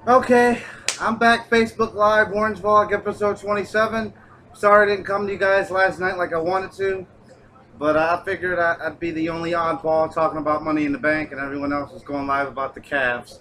Okay, I'm back. Facebook Live, Orange Vlog, episode 27. Sorry I didn't come to you guys last night like I wanted to, but I figured I'd be the only oddball talking about Money in the Bank, and everyone else is going live about the Cavs.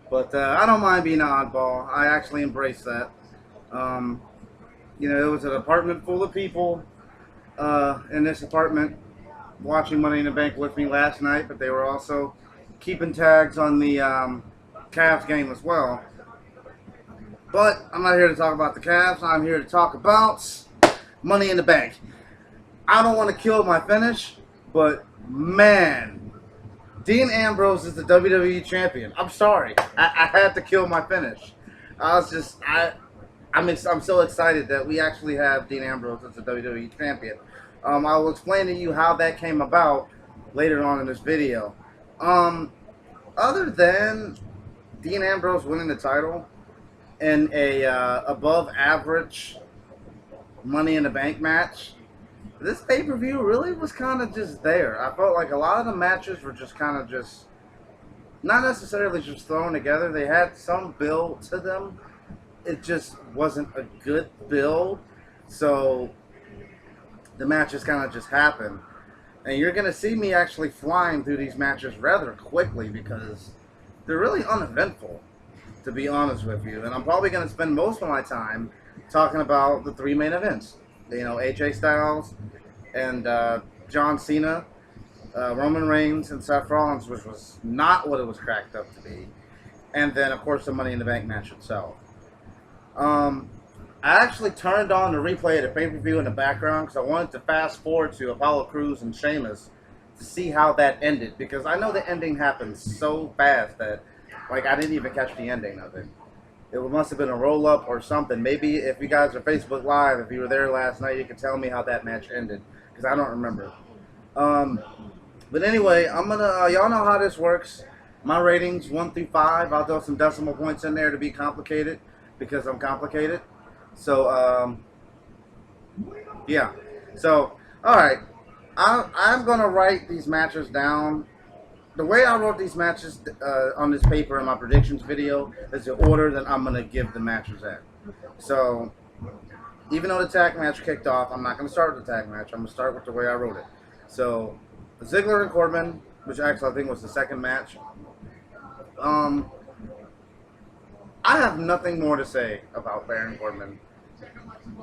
But I don't mind being an oddball. I actually embrace that. Um, it was an apartment full of people in this apartment watching Money in the Bank with me last night, but they were also keeping tags on the Cavs game as well. But I'm not here to talk about the Cavs. I'm here to talk about Money in the Bank. I don't want to kill my finish, but man, Dean Ambrose is the WWE champion. I'm sorry, I had to kill my finish. I'm so excited that we actually have Dean Ambrose as the WWE champion. I will explain to you how that came about later on in this video. Um, Other than Dean Ambrose winning the title in a above average Money in the Bank match, this pay-per-view really was kind of just there. I felt like a lot of the matches were just kind of just not necessarily just thrown together. They had some build to them. It just wasn't a good build. So the matches kind of just happened. And you're going to see me actually flying through these matches rather quickly because they're really uneventful, to be honest with you. And I'm probably going to spend most of my time talking about the three main events. AJ Styles and John Cena, Roman Reigns, and Seth Rollins, which was not what it was cracked up to be. And then, of course, the Money in the Bank match itself. Um, I actually turned on the replay of the pay-per-view in the background because I wanted to fast forward to Apollo Crews and Sheamus to see how that ended, because I know the ending happened so fast that I didn't even catch the ending of it. It must have been a roll-up or something. Maybe if you guys are Facebook Live, if you were there last night, you can tell me how that match ended, because I don't remember. Um, but anyway, I'm gonna. Y'all know how this works. My ratings 1 through 5. I'll throw some decimal points in there to be complicated, because I'm complicated. So yeah. So all right, I'm gonna write these matches down. The way I wrote these matches on this paper in my predictions video is the order that I'm gonna give the matches at. So even though the tag match kicked off, I'm not gonna start with the tag match. I'm gonna start with the way I wrote it. So Ziggler and Corbin, which actually I think was the second match. Um, I have nothing more to say about Baron Corbin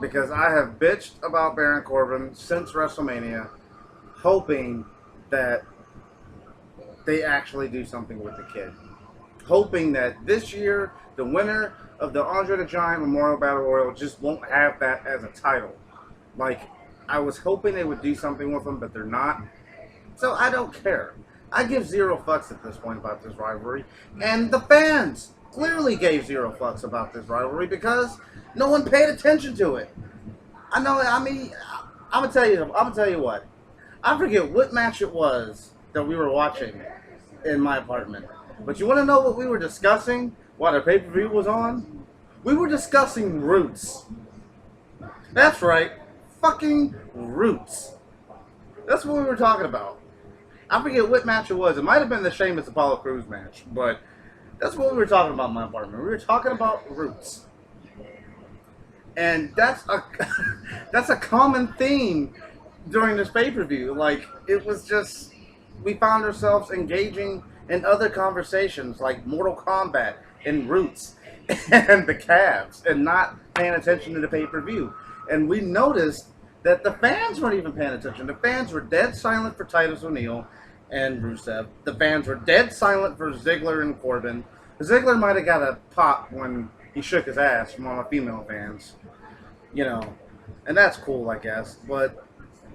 because I have bitched about Baron Corbin since WrestleMania, hoping that they actually do something with the kid. Hoping that this year, the winner of the Andre the Giant Memorial Battle Royal just won't have that as a title. I was hoping they would do something with him, but they're not. So I don't care. I give zero fucks at this point about this rivalry. And the fans clearly gave zero fucks about this rivalry because no one paid attention to it. I'm gonna tell you what. I forget what match it was that we were watching in my apartment. But you want to know what we were discussing while the pay-per-view was on? We were discussing Roots. That's right, fucking Roots. That's what we were talking about. I forget what match it was. It might have been the Sheamus Apollo Crews match, but that's what we were talking about in my apartment. We were talking about Roots. And that's a that's a common theme during this pay-per-view. It was just we found ourselves engaging in other conversations like Mortal Kombat and Roots and the Cavs and not paying attention to the pay-per-view. And we noticed that the fans weren't even paying attention. The fans were dead silent for Titus O'Neil and Rusev. The fans were dead silent for Ziggler and Corbin. Ziggler might have got a pop when he shook his ass from all the female fans, and that's cool, I guess. But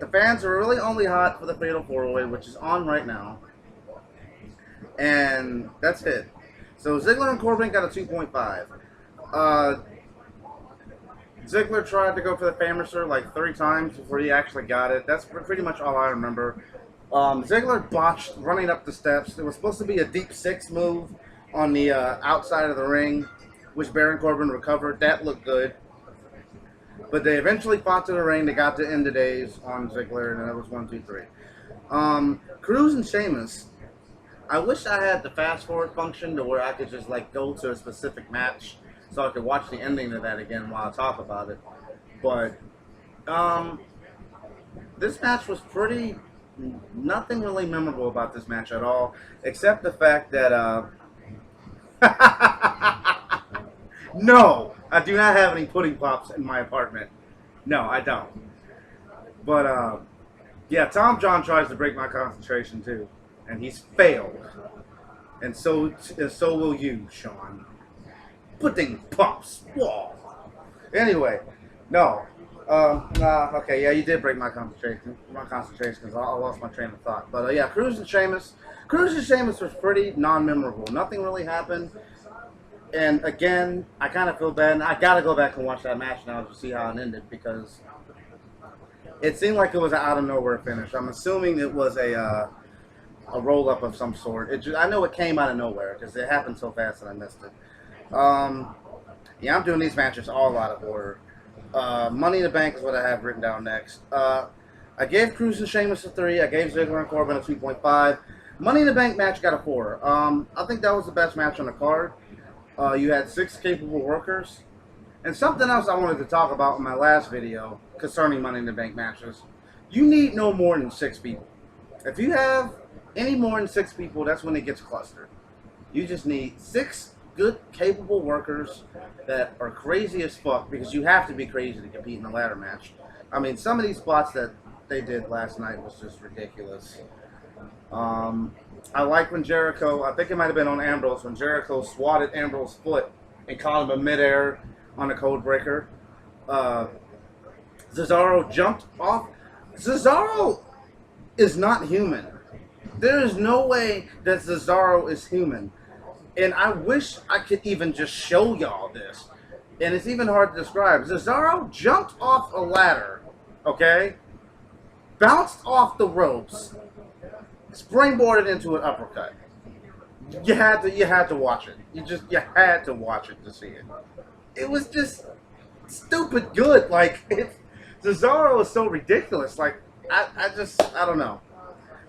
the fans are really only hot for the Fatal 4-Way, which is on right now. And that's it. So Ziggler and Corbin got a 2.5. Ziggler tried to go for the Fameasser like 3 times before he actually got it. That's pretty much all I remember. Ziggler botched running up the steps. It was supposed to be a deep 6 move on the outside of the ring, which Baron Corbin recovered. That looked good. But they eventually fought to the ring. They got to end the days on Ziggler, and it was 1, 2, 3. Crews and Sheamus I wish I had the fast forward function to where I could just like go to a specific match so I could watch the ending of that again while I talk about it. But um, this match was pretty. Nothing really memorable about this match at all, except the fact that no, I do not have any pudding pops in my apartment. No, I don't. But yeah, Tom John tries to break my concentration too, and he's failed. And so will you, Sean. Pudding pops. Whoa. Anyway, no. Okay, yeah, you did break my concentration. Because I lost my train of thought. But yeah, Cruz and Sheamus. Cruz and Sheamus was pretty non-memorable. Nothing really happened. And again, I kind of feel bad. And I gotta go back and watch that match now to see how it ended because it seemed like it was an out of nowhere finish. I'm assuming it was a roll up of some sort. I know it came out of nowhere because it happened so fast that I missed it. Yeah, I'm doing these matches all out of order. Money in the Bank is what I have written down next. I gave Cruz and Sheamus a 3. I gave Ziggler and Corbin a 2.5. Money in the Bank match got a 4. I think that was the best match on the card. You had 6 capable workers. And something else I wanted to talk about in my last video concerning Money in the Bank matches. You need no more than 6 people. If you have any more than 6 people, that's when it gets clustered. You just need 6 good, capable workers that are crazy as fuck because you have to be crazy to compete in a ladder match. I mean, some of these spots that they did last night was just ridiculous. I like when Jericho, I think it might have been on Ambrose, when Jericho swatted Ambrose's foot and caught him midair on a code breaker. Cesaro jumped off. Cesaro is not human. There is no way that Cesaro is human. And I wish I could even just show y'all this. And it's even hard to describe. Cesaro jumped off a ladder, okay? Bounced off the ropes, springboarded into an uppercut. You had to watch it. You had to watch it to see it. It was just stupid good. Like Cesaro is so ridiculous. Like I don't know.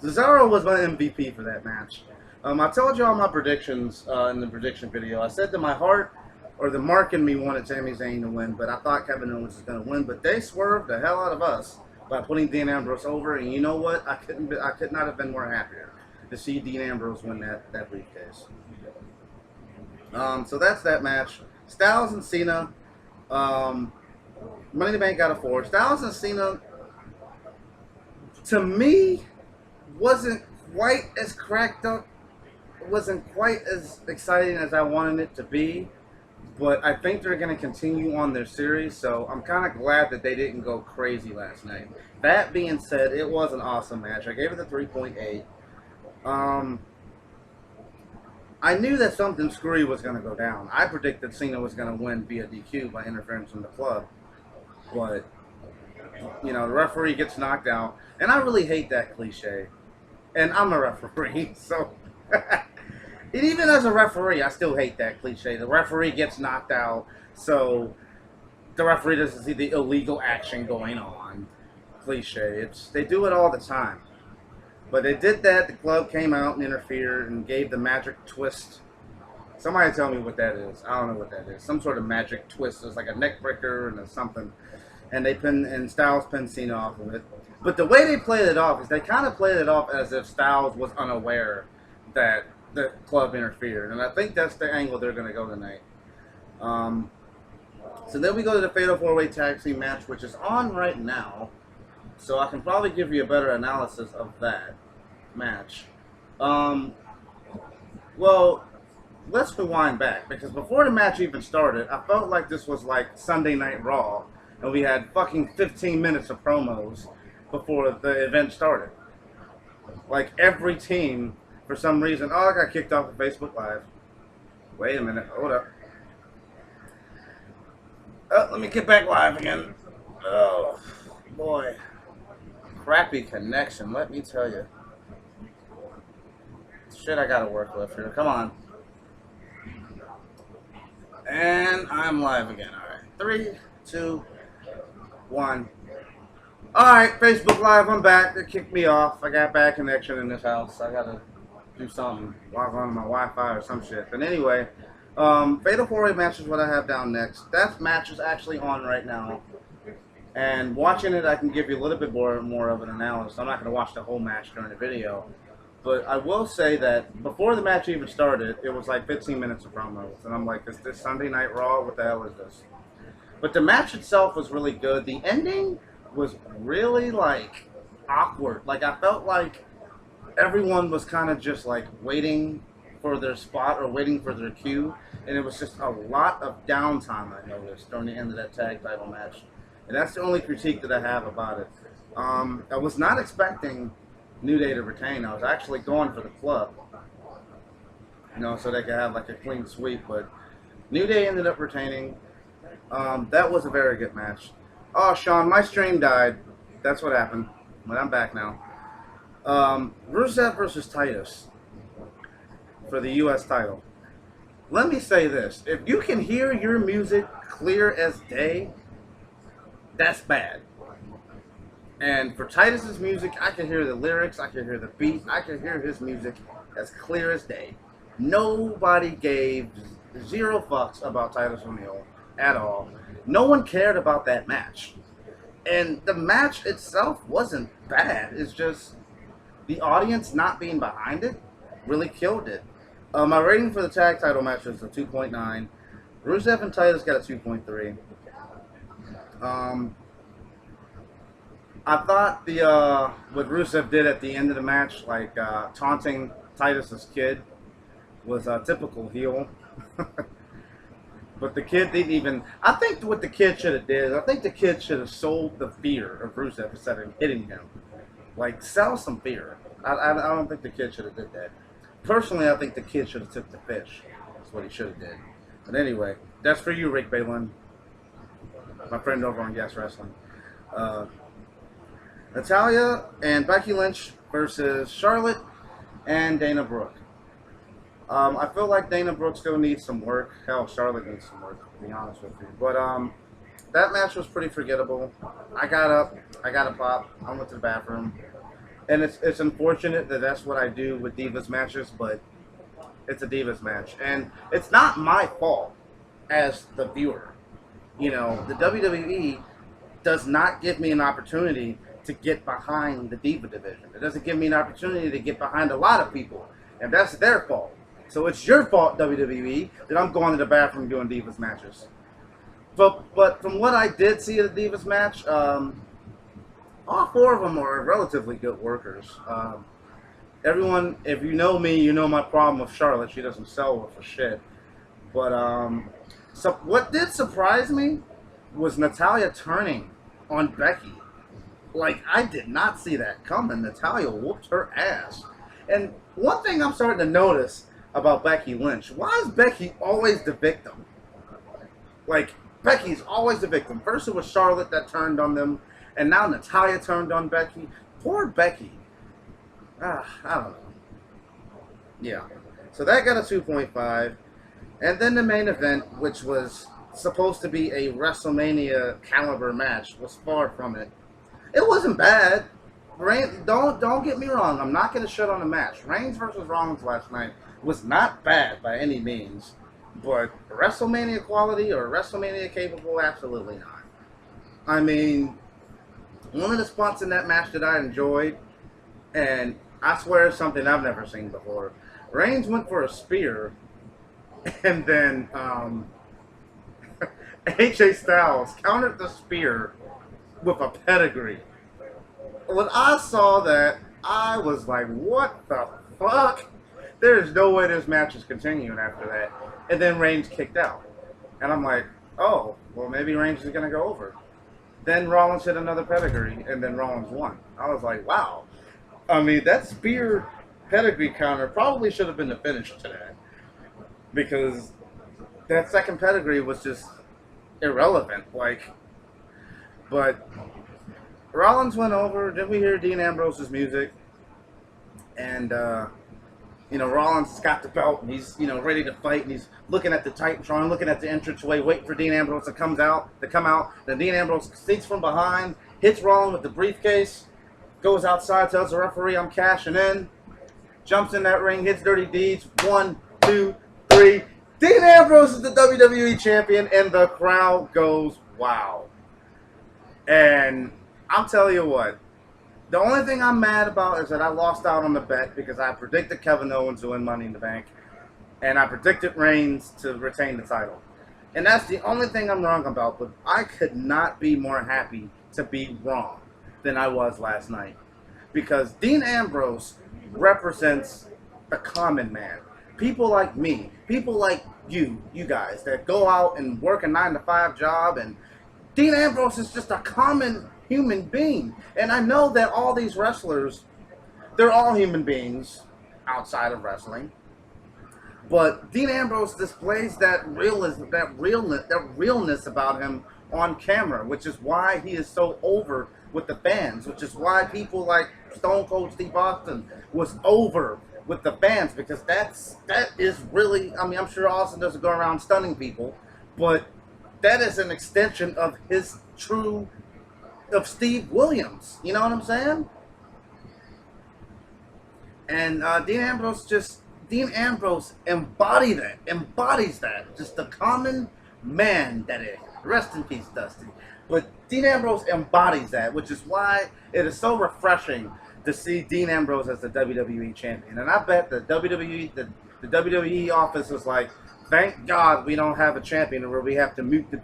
Cesaro was my MVP for that match. I told you all my predictions in the prediction video. I said that my heart or the mark in me wanted Sami Zayn to win, but I thought Kevin Owens was going to win. But they swerved the hell out of us by putting Dean Ambrose over. And you know what? I could not have been more happier to see Dean Ambrose win that briefcase. So that's that match. Styles and Cena. Money in the Bank got a 4. Styles and Cena, to me, wasn't quite as cracked up. It wasn't quite as exciting as I wanted it to be. But I think they're going to continue on their series, so I'm kind of glad that they didn't go crazy last night. That being said, it was an awesome match. I gave it a 3.8. I knew that something screwy was going to go down. I predicted Cena was going to win via DQ by interference from the club. But, you know, the referee gets knocked out. And I really hate that cliche. And I'm a referee, so... And even as a referee, I still hate that cliche. The referee gets knocked out, so the referee doesn't see the illegal action going on. Cliche. They do it all the time. But they did that. The club came out and interfered and gave the magic twist. Somebody tell me what that is. I don't know what that is. Some sort of magic twist. It's like a neck breaker and something. And Styles pinned Cena off of it. But the way they played it off is they kind of played it off as if Styles was unaware that the club interfered. And I think that's the angle they're going to go tonight. So then we go to the Fatal 4-Way Tag Team match, which is on right now. So I can probably give you a better analysis of that match. Well, let's rewind back. Because before the match even started, I felt like this was like Sunday Night Raw. And we had fucking 15 minutes of promos before the event started. Like every team... For some reason, I got kicked off of Facebook Live. Wait a minute, hold up. Oh, let me get back live again. Oh, boy. Crappy connection, let me tell you. Shit I gotta work with here, come on. And I'm live again, alright. 3, 2, 1. Alright, Facebook Live, I'm back. They kicked me off. I got bad connection in this house. I gotta do something, log on to my Wi-Fi or some shit. But anyway, Fatal 4-Way match is what I have down next. That match is actually on right now. And watching it, I can give you a little bit more of an analysis. I'm not going to watch the whole match during the video. But I will say that before the match even started, it was like 15 minutes of promos. And I'm like, is this Sunday Night Raw? What the hell is this? But the match itself was really good. The ending was really, like, awkward. Like, I felt like everyone was kind of just, like, waiting for their spot or waiting for their cue. And it was just a lot of downtime, I noticed, during the end of that tag title match. And that's the only critique that I have about it. I was not expecting New Day to retain. I was actually going for the club, you know, so they could have like a clean sweep. But New Day ended up retaining. That was a very good match. Oh, Sean, my stream died. That's what happened. But I'm back now. Rusev versus Titus for the U.S. title. Let me say this: if you can hear your music clear as day, that's bad. And for Titus's music, I can hear the lyrics, I can hear the beat, I can hear his music as clear as day. Nobody gave 0 fucks about Titus O'Neil at all. No one cared about that match. And the match itself wasn't bad. It's just the audience not being behind it really killed it. My rating for the tag title match was a 2.9. Rusev and Titus got a 2.3. I thought what Rusev did at the end of the match, like taunting Titus's kid, was a typical heel. But the kid didn't even. I think what the kid should have did, I think the kid should have sold the fear of Rusev instead of hitting him. Like, sell some fear. I don't think the kid should have did that. Personally, I think the kid should have took the fish. That's what he should have did. But anyway, that's for you, Rick Balin, my friend over on Gas Wrestling. Natalya and Becky Lynch versus Charlotte and Dana Brooke. I feel like Dana Brooke still needs some work. Hell, Charlotte needs some work, to be honest with you. But that match was pretty forgettable. I got up, I got a pop, I went to the bathroom. And it's unfortunate that that's what I do with Divas matches, but it's a Divas match. And it's not my fault as the viewer. You know, the WWE does not give me an opportunity to get behind the Diva division. It doesn't give me an opportunity to get behind a lot of people. And that's their fault. So it's your fault, WWE, that I'm going to the bathroom doing Divas matches. But from what I did see of the Divas match, all 4 of them are relatively good workers. Everyone, if you know me, you know my problem with Charlotte. She doesn't sell well for shit. But so what did surprise me was Natalya turning on Becky. Like, I did not see that coming. Natalya whooped her ass. And one thing I'm starting to notice about Becky Lynch, why is Becky always the victim? Like, Becky's always the victim. First it was Charlotte that turned on them, and now Natalya turned on Becky. Poor Becky. I don't know. Yeah. So that got a 2.5. And then the main event, which was supposed to be a WrestleMania caliber match, was far from it. It wasn't bad. Don't get me wrong. I'm not going to shut on the match. Reigns versus Rollins last night was not bad by any means. But WrestleMania quality or WrestleMania capable, absolutely not. I mean, one of the spots in that match that I enjoyed, and I swear it's something I've never seen before. Reigns went for a spear, and then AJ Styles countered the spear with a pedigree. When I saw that, I was like, what the fuck? There's no way this match is continuing after that. And then Reigns kicked out. And I'm like, oh, well, maybe Reigns is going to go over. Then Rollins hit another pedigree, and then Rollins won. I was like, wow. I mean, that spear pedigree counter probably should have been the finish to that. Because that second pedigree was just irrelevant. Like, but Rollins went over. Then we hear Dean Ambrose's music. And, you know, Rollins has got the belt, and he's, you know, ready to fight, and he's looking at the Titantron, looking at the entranceway, waiting for Dean Ambrose to come out. Then Dean Ambrose sneaks from behind, hits Rollins with the briefcase, goes outside, tells the referee, I'm cashing in, jumps in that ring, hits Dirty Deeds. 1, 2, 3. Dean Ambrose is the WWE Champion, and the crowd goes, wow. And I'm telling you what, the only thing I'm mad about is that I lost out on the bet because I predicted Kevin Owens to win Money in the Bank, and I predicted Reigns to retain the title. And that's the only thing I'm wrong about, but I could not be more happy to be wrong than I was last night. Because Dean Ambrose represents the common man. People like me, people like you guys that go out and work a 9-to-5 job, and Dean Ambrose is just a common human being. And I know that all these wrestlers, they're all human beings outside of wrestling. But Dean Ambrose displays that realness about him on camera, which is why he is so over with the fans, which is why people like Stone Cold Steve Austin was over with the fans, because that is really, I mean, I'm sure Austin doesn't go around stunning people, but that is an extension of of Steve Williams. You know what I'm saying? And Dean Ambrose embodies that. Just the common man that is. Rest in peace, Dusty. But Dean Ambrose embodies that, which is why it is so refreshing to see Dean Ambrose as the WWE Champion. And I bet the WWE office was like, thank God we don't have a champion where we have to mute the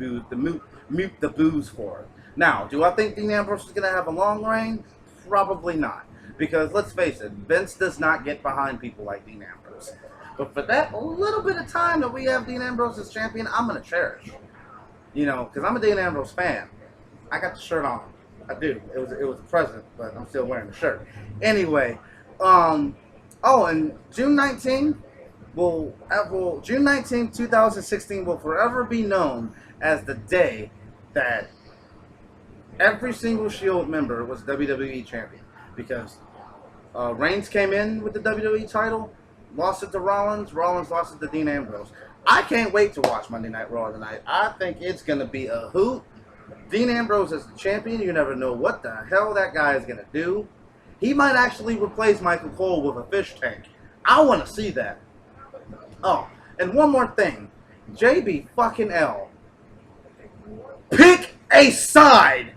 boos for it. Now, do I think Dean Ambrose is going to have a long reign? Probably not. Because, let's face it, Vince does not get behind people like Dean Ambrose. But for that little bit of time that we have Dean Ambrose as champion, I'm going to cherish. You know, because I'm a Dean Ambrose fan. I got the shirt on. I do. It was a present, but I'm still wearing the shirt. Anyway, and June 19th, June 19th, 2016 will forever be known as the day that every single Shield member was WWE champion. Because Reigns came in with the WWE title, lost it to Rollins lost it to Dean Ambrose. I can't wait to watch Monday Night Raw tonight. I think it's going to be a hoot. Dean Ambrose is the champion. You never know what the hell that guy is going to do. He might actually replace Michael Cole with a fish tank. I want to see that. Oh, and one more thing. JB fucking L. Pick a side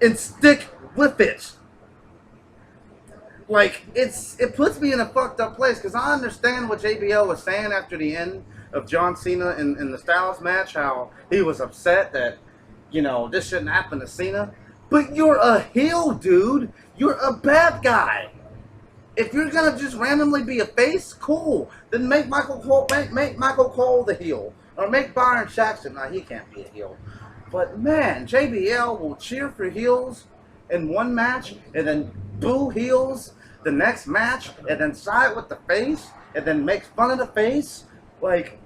and stick with it. Like, it puts me in a fucked up place, because I understand what JBL was saying after the end of John Cena in the Styles match, how he was upset that, you know, this shouldn't happen to Cena. But you're a heel, dude. You're a bad guy. If you're gonna just randomly be a face, cool. Then make Michael Cole the heel, or make Byron Saxton. Now he can't be a heel, but man, JBL will cheer for heels in one match, and then boo heels the next match, and then side with the face, and then make fun of the face. Like,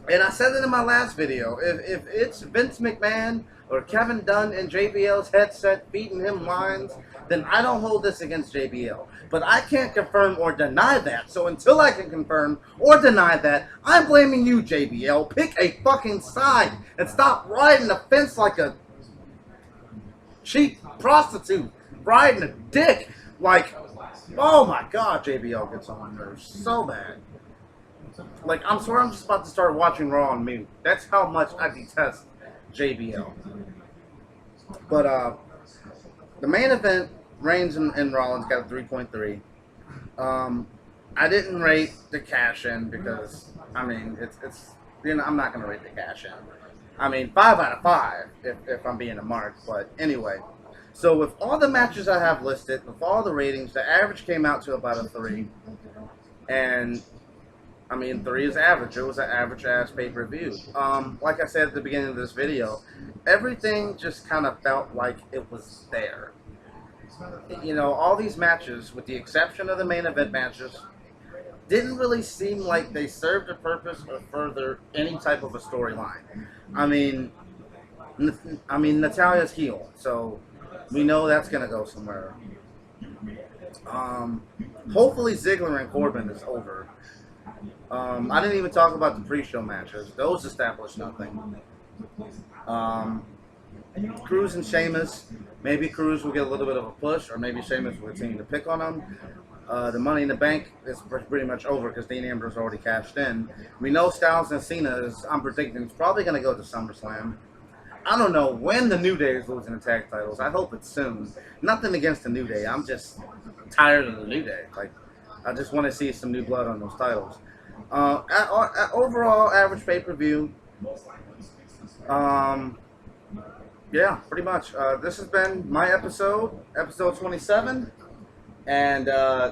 and I said it in my last video. If it's Vince McMahon or Kevin Dunn in JBL's headset feeding him lines, then I don't hold this against JBL. But I can't confirm or deny that. So until I can confirm or deny that, I'm blaming you, JBL. Pick a fucking side and stop riding the fence like a cheap prostitute riding a dick. Like, oh my God, JBL gets on my nerves so bad. Like, I'm swear I'm just about to start watching Raw on mute. That's how much I detest JBL. But the main event, Reigns and Rollins got a 3.3. I didn't rate the cash in because, I mean, it's you know, I'm not gonna rate the cash in. I mean, 5 out of 5 if I'm being a mark. But anyway, so with all the matches I have listed, with all the ratings, the average came out to about a 3. And I mean, 3 is average. It was an average-ass pay-per-view. Like I said at the beginning of this video, everything just kind of felt like it was there. You know, all these matches, with the exception of the main event matches, didn't really seem like they served a purpose or further any type of a storyline. I mean, Natalia's heel, so we know that's going to go somewhere. Hopefully Ziggler and Corbin is over. I didn't even talk about the pre-show matches. Those established nothing. Cruz and Sheamus. Maybe Cruz will get a little bit of a push, or maybe Sheamus will continue to pick on him. The Money in the Bank is pretty much over because Dean Ambrose already cashed in. We know Styles and Cena is, I'm predicting, it's probably going to go to SummerSlam. I don't know when the New Day is losing the tag titles. I hope it's soon. Nothing against the New Day. I'm just tired of the New Day. Like, I just want to see some new blood on those titles. Overall average pay-per-view, yeah, pretty much. This has been my episode 27. And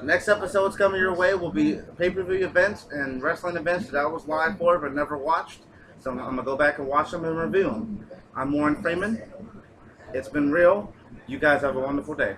next episodes coming your way will be pay-per-view events and wrestling events that I was live for but never watched. So I'm going to go back and watch them and review them. I'm Warren Freeman. It's been real. You guys have a wonderful day.